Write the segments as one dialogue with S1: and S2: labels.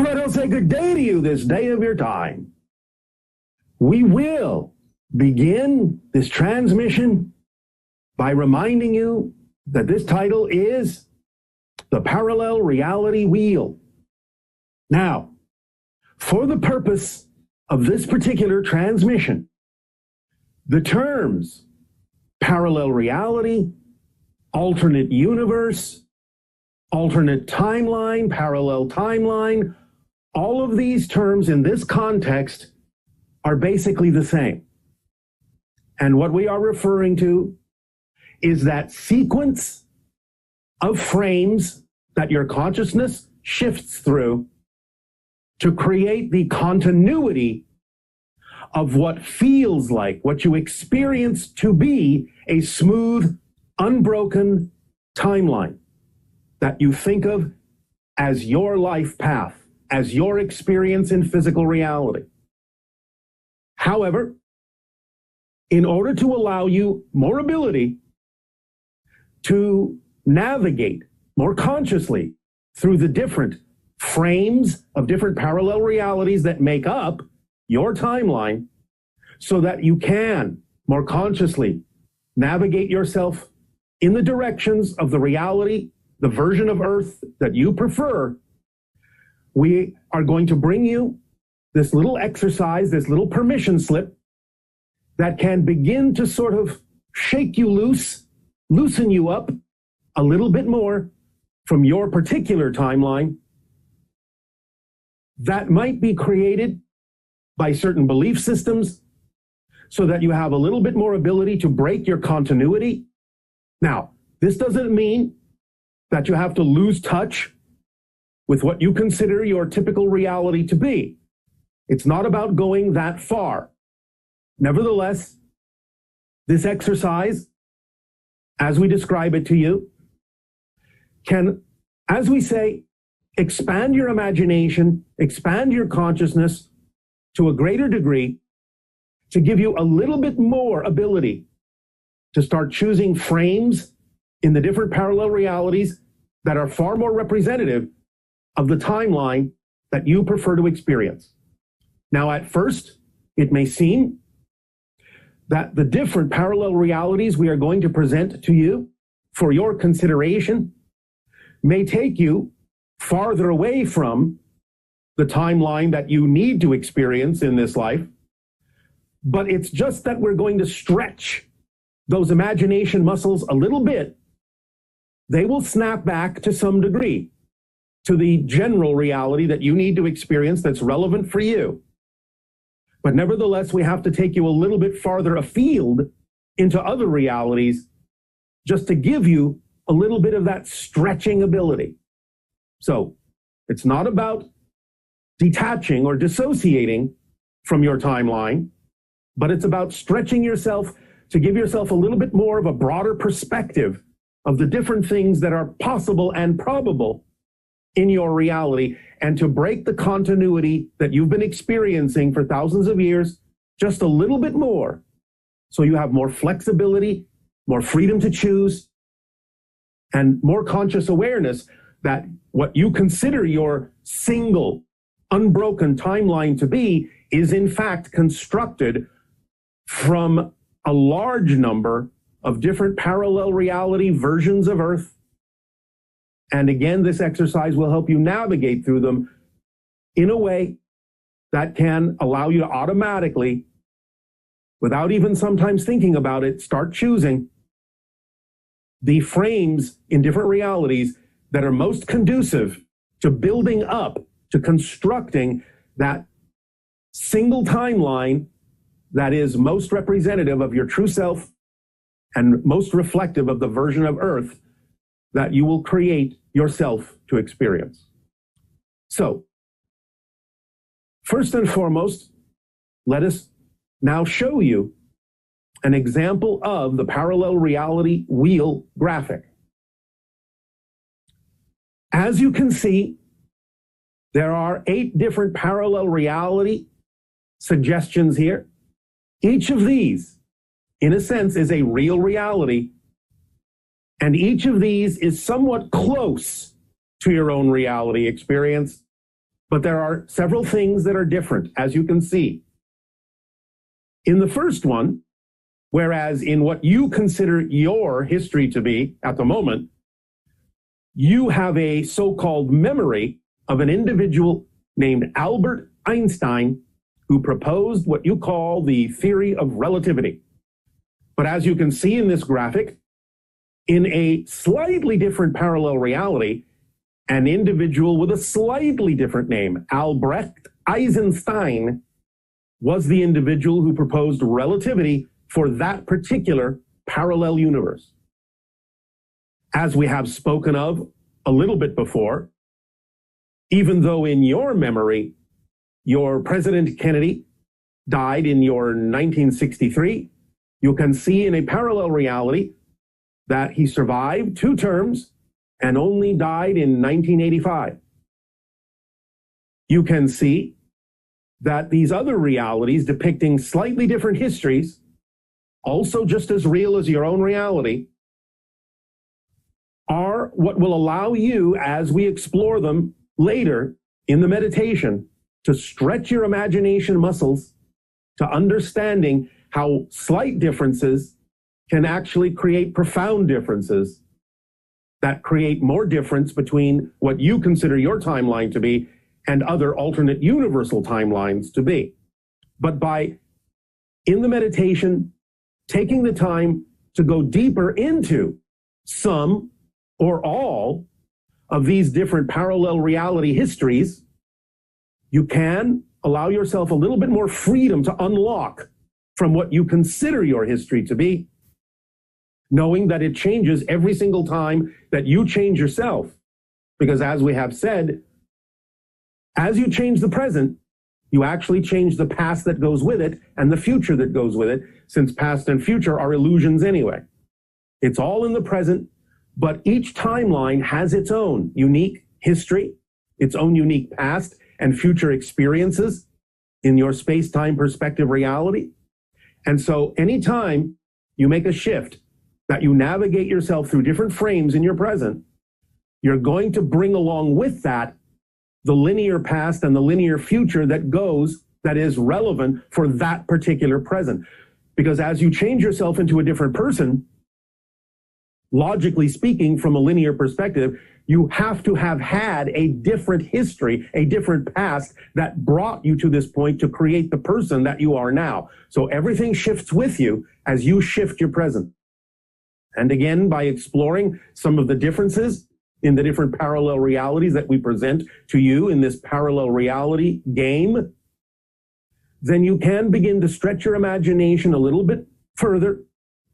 S1: But I'll say good day to you this day of your time. We will begin this transmission by reminding you that this title is The Parallel Reality Wheel. Now, for the purpose of this particular transmission, the terms parallel reality, alternate universe, alternate timeline, parallel timeline, all of these terms in this context are basically the same. And what we are referring to is that sequence of frames that your consciousness shifts through to create the continuity of what feels like, what you experience to be a smooth, unbroken timeline that you think of as your life path, as your experience in physical reality. However, in order to allow you more ability to navigate more consciously through the different frames of different parallel realities that make up your timeline, so that you can more consciously navigate yourself in the directions of the reality, the version of Earth that you prefer, we are going to bring you this little exercise, this little permission slip that can begin to sort of shake you loose, loosen you up a little bit more from your particular timeline that might be created by certain belief systems so that you have a little bit more ability to break your continuity. Now, this doesn't mean that you have to lose touch with what you consider your typical reality to be. It's not about going that far. Nevertheless, this exercise, as we describe it to you, can, as we say, expand your imagination, expand your consciousness to a greater degree to give you a little bit more ability to start choosing frames in the different parallel realities that are far more representative of the timeline that you prefer to experience. Now, at first, it may seem that the different parallel realities we are going to present to you for your consideration may take you farther away from the timeline that you need to experience in this life. But it's just that we're going to stretch those imagination muscles a little bit. They will snap back to some degree to the general reality that you need to experience that's relevant for you. But nevertheless, we have to take you a little bit farther afield into other realities just to give you a little bit of that stretching ability. So it's not about detaching or dissociating from your timeline, but it's about stretching yourself to give yourself a little bit more of a broader perspective of the different things that are possible and probable in your reality, and to break the continuity that you've been experiencing for thousands of years just a little bit more, so you have more flexibility, more freedom to choose, and more conscious awareness that what you consider your single, unbroken timeline to be is in fact constructed from a large number of different parallel reality versions of Earth. And again, this exercise will help you navigate through them in a way that can allow you to automatically, without even sometimes thinking about it, start choosing the frames in different realities that are most conducive to building up, to constructing that single timeline that is most representative of your true self and most reflective of the version of Earth that you will create yourself to experience. So, first and foremost, let us now show you an example of the parallel reality wheel graphic. As you can see, there are 8 different parallel reality suggestions here. Each of these, in a sense, is a real reality, and each of these is somewhat close to your own reality experience, But there are several things that are different, as you can see. In the first one, whereas in what you consider your history to be at the moment, you have a so-called memory of an individual named Albert Einstein who proposed what you call the theory of relativity. But as you can see in this graphic, in a slightly different parallel reality, an individual with a slightly different name, Albrecht Eisenstein, was the individual who proposed relativity for that particular parallel universe. As we have spoken of a little bit before, even though in your memory, your President Kennedy died in your 1963, you can see in a parallel reality that he survived 2 terms and only died in 1985. You can see that these other realities depicting slightly different histories, also just as real as your own reality, are what will allow you, as we explore them later in the meditation, to stretch your imagination muscles to understanding how slight differences can actually create profound differences that create more difference between what you consider your timeline to be and other alternate universal timelines to be. But by, in the meditation, taking the time to go deeper into some or all of these different parallel reality histories, you can allow yourself a little bit more freedom to unlock from what you consider your history to be, knowing that it changes every single time that you change yourself. Because as we have said, as you change the present, you actually change the past that goes with it and the future that goes with it, since past and future are illusions anyway. It's all in the present, but each timeline has its own unique history, its own unique past and future experiences in your space-time perspective reality. And so anytime you make a shift, that you navigate yourself through different frames in your present, you're going to bring along with that the linear past and the linear future that is relevant for that particular present. Because as you change yourself into a different person, logically speaking, from a linear perspective, you have to have had a different history, a different past that brought you to this point to create the person that you are now. So everything shifts with you as you shift your present. And again, by exploring some of the differences in the different parallel realities that we present to you in this parallel reality game, then you can begin to stretch your imagination a little bit further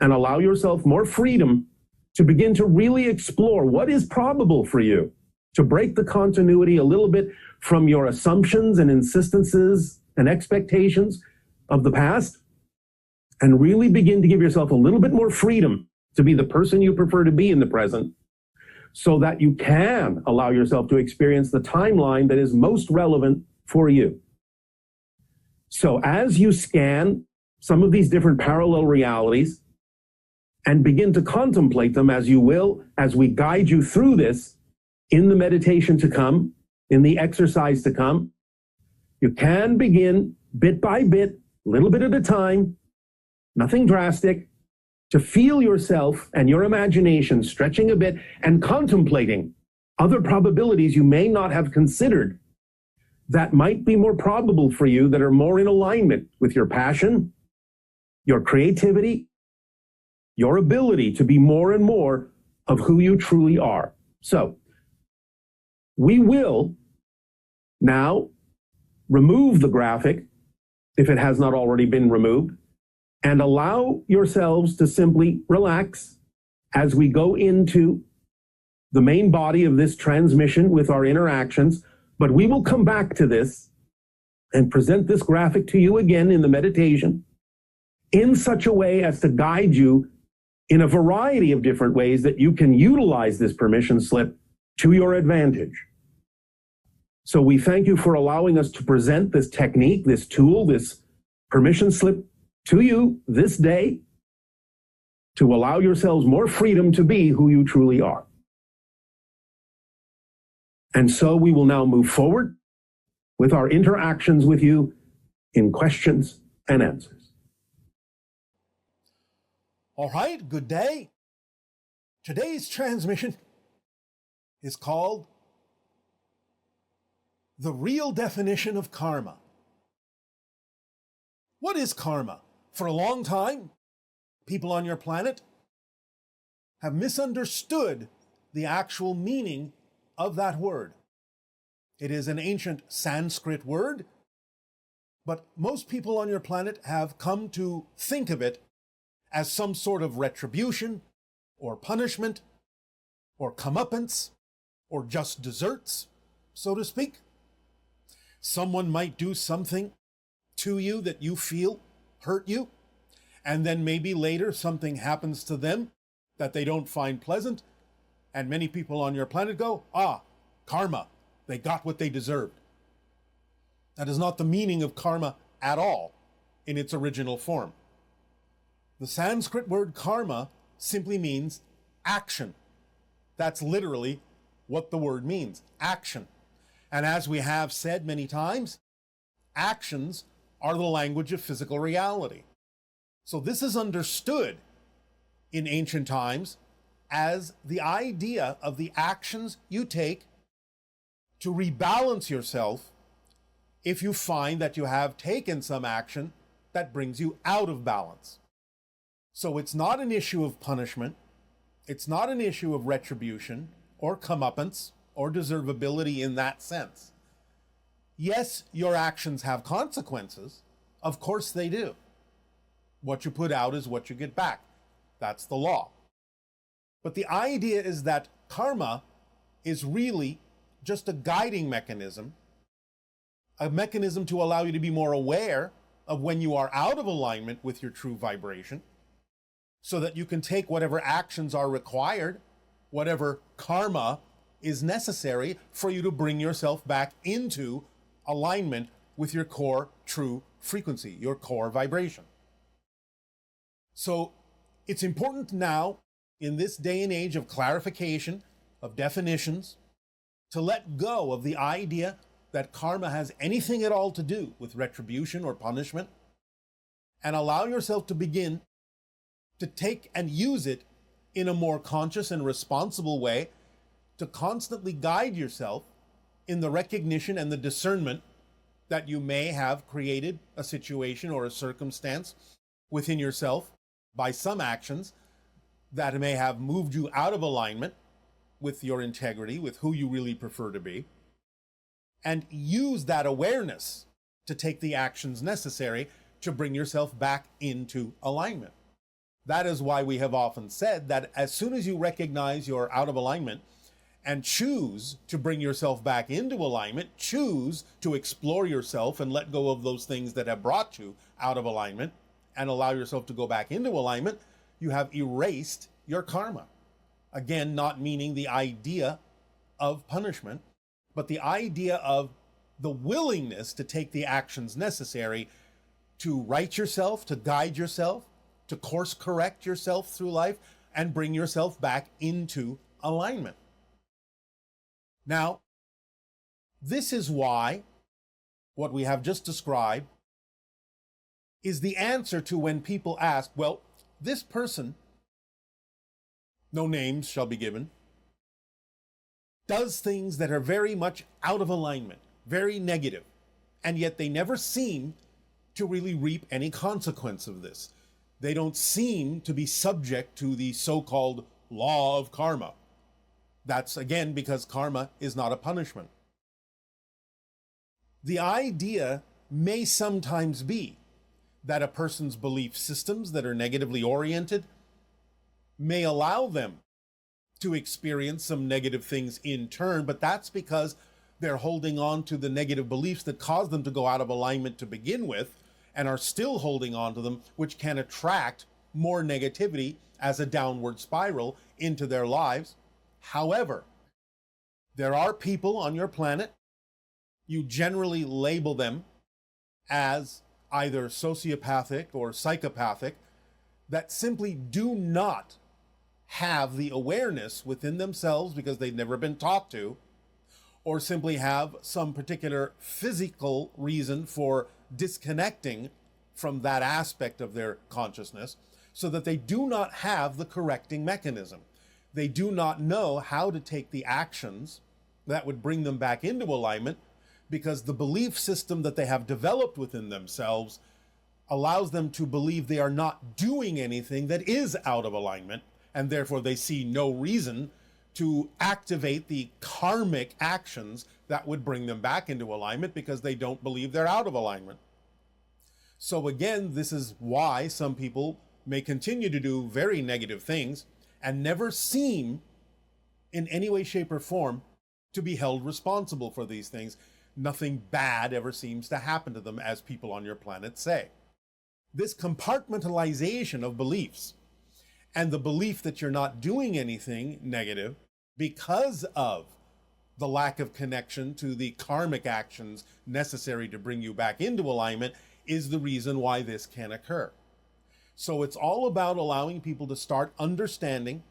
S1: and allow yourself more freedom to begin to really explore what is probable for you, to break the continuity a little bit from your assumptions and insistences and expectations of the past, and really begin to give yourself a little bit more freedom to be the person you prefer to be in the present, so that you can allow yourself to experience the timeline that is most relevant for you. So as you scan some of these different parallel realities and begin to contemplate them, as you will, as we guide you through this in the meditation to come, in the exercise to come, you can begin bit by bit, a little bit at a time, nothing drastic, to feel yourself and your imagination stretching a bit and contemplating other probabilities you may not have considered that might be more probable for you, that are more in alignment with your passion, your creativity, your ability to be more and more of who you truly are. So we will now remove the graphic, if it has not already been removed, and allow yourselves to simply relax as we go into the main body of this transmission with our interactions. But we will come back to this and present this graphic to you again in the meditation in such a way as to guide you in a variety of different ways that you can utilize this permission slip to your advantage. So we thank you for allowing us to present this technique, this tool, this permission slip to you this day, to allow yourselves more freedom to be who you truly are. And so we will now move forward with our interactions with you in questions and answers.
S2: All right, good day. Today's transmission is called The Real Definition of Karma. What is karma? For a long time, people on your planet have misunderstood the actual meaning of that word. It is an ancient Sanskrit word, but most people on your planet have come to think of it as some sort of retribution or punishment or comeuppance or just desserts, so to speak. Someone might do something to you that you feel hurt you, and then maybe later something happens to them that they don't find pleasant, and many people on your planet go, karma, they got what they deserved. That is not the meaning of karma at all in its original form. The Sanskrit word karma simply means action. That's literally what the word means, action. And as we have said many times, actions are the language of physical reality. So this is understood in ancient times as the idea of the actions you take to rebalance yourself if you find that you have taken some action that brings you out of balance. So it's not an issue of punishment, it's not an issue of retribution or comeuppance or deservability in that sense. Yes, your actions have consequences. Of course they do. What you put out is what you get back. That's the law. But the idea is that karma is really just a guiding mechanism, a mechanism to allow you to be more aware of when you are out of alignment with your true vibration, so that you can take whatever actions are required, whatever karma is necessary for you to bring yourself back into alignment with your core true frequency, your core vibration. So it's important now, in this day and age of clarification, of definitions, to let go of the idea that karma has anything at all to do with retribution or punishment, and allow yourself to begin to take and use it in a more conscious and responsible way to constantly guide yourself in the recognition and the discernment that you may have created a situation or a circumstance within yourself by some actions that may have moved you out of alignment with your integrity, with who you really prefer to be, and use that awareness to take the actions necessary to bring yourself back into alignment. That is why we have often said that as soon as you recognize you're out of alignment and choose to bring yourself back into alignment, choose to explore yourself and let go of those things that have brought you out of alignment and allow yourself to go back into alignment, you have erased your karma. Again, not meaning the idea of punishment, but the idea of the willingness to take the actions necessary to right yourself, to guide yourself, to course correct yourself through life and bring yourself back into alignment. Now, this is why what we have just described is the answer to when people ask, well, this person, no names shall be given, does things that are very much out of alignment, very negative, and yet they never seem to really reap any consequence of this. They don't seem to be subject to the so-called law of karma. That's, again, because karma is not a punishment. The idea may sometimes be that a person's belief systems that are negatively oriented may allow them to experience some negative things in turn, but that's because they're holding on to the negative beliefs that caused them to go out of alignment to begin with, and are still holding on to them, which can attract more negativity as a downward spiral into their lives. However, there are people on your planet, you generally label them as either sociopathic or psychopathic, that simply do not have the awareness within themselves because they've never been taught to, or simply have some particular physical reason for disconnecting from that aspect of their consciousness, so that they do not have the correcting mechanism. They do not know how to take the actions that would bring them back into alignment, because the belief system that they have developed within themselves allows them to believe they are not doing anything that is out of alignment, and therefore they see no reason to activate the karmic actions that would bring them back into alignment, because they don't believe they're out of alignment. So again, this is why some people may continue to do very negative things and never seem in any way, shape, or form to be held responsible for these things. Nothing bad ever seems to happen to them, as people on your planet say. This compartmentalization of beliefs and the belief that you're not doing anything negative because of the lack of connection to the karmic actions necessary to bring you back into alignment is the reason why this can occur. So it's all about allowing people to start understanding,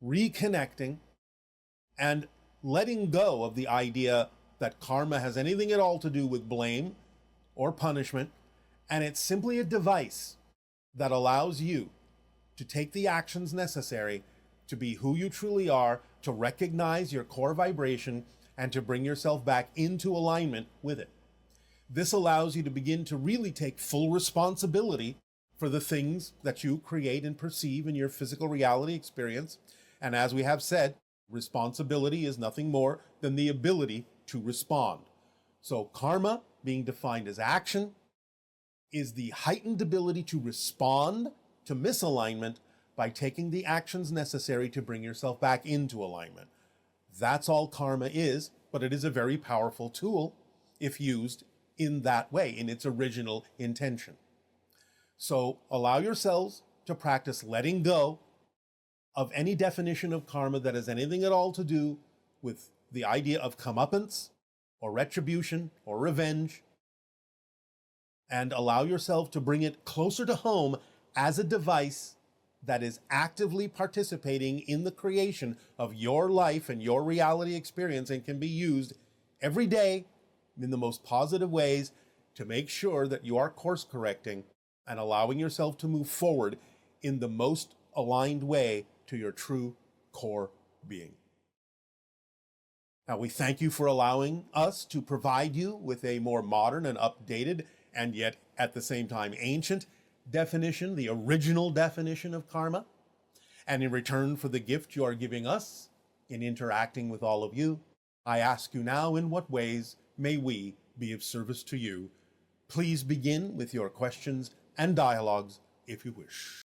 S2: reconnecting, and letting go of the idea that karma has anything at all to do with blame or punishment, and it's simply a device that allows you to take the actions necessary to be who you truly are, to recognize your core vibration, and to bring yourself back into alignment with it. This allows you to begin to really take full responsibility for the things that you create and perceive in your physical reality experience. And as we have said, responsibility is nothing more than the ability to respond. So karma, being defined as action, is the heightened ability to respond to misalignment by taking the actions necessary to bring yourself back into alignment. That's all karma is, but it is a very powerful tool if used in that way, in its original intention. So allow yourselves to practice letting go of any definition of karma that has anything at all to do with the idea of comeuppance or retribution or revenge, and allow yourself to bring it closer to home as a device that is actively participating in the creation of your life and your reality experience, and can be used every day in the most positive ways to make sure that you are course correcting and allowing yourself to move forward in the most aligned way to your true core being. Now, we thank you for allowing us to provide you with a more modern and updated, and yet at the same time ancient definition, the original definition of karma. And in return for the gift you are giving us in interacting with all of you, I ask you now, in what ways may we be of service to you? Please begin with your questions and dialogues if you wish.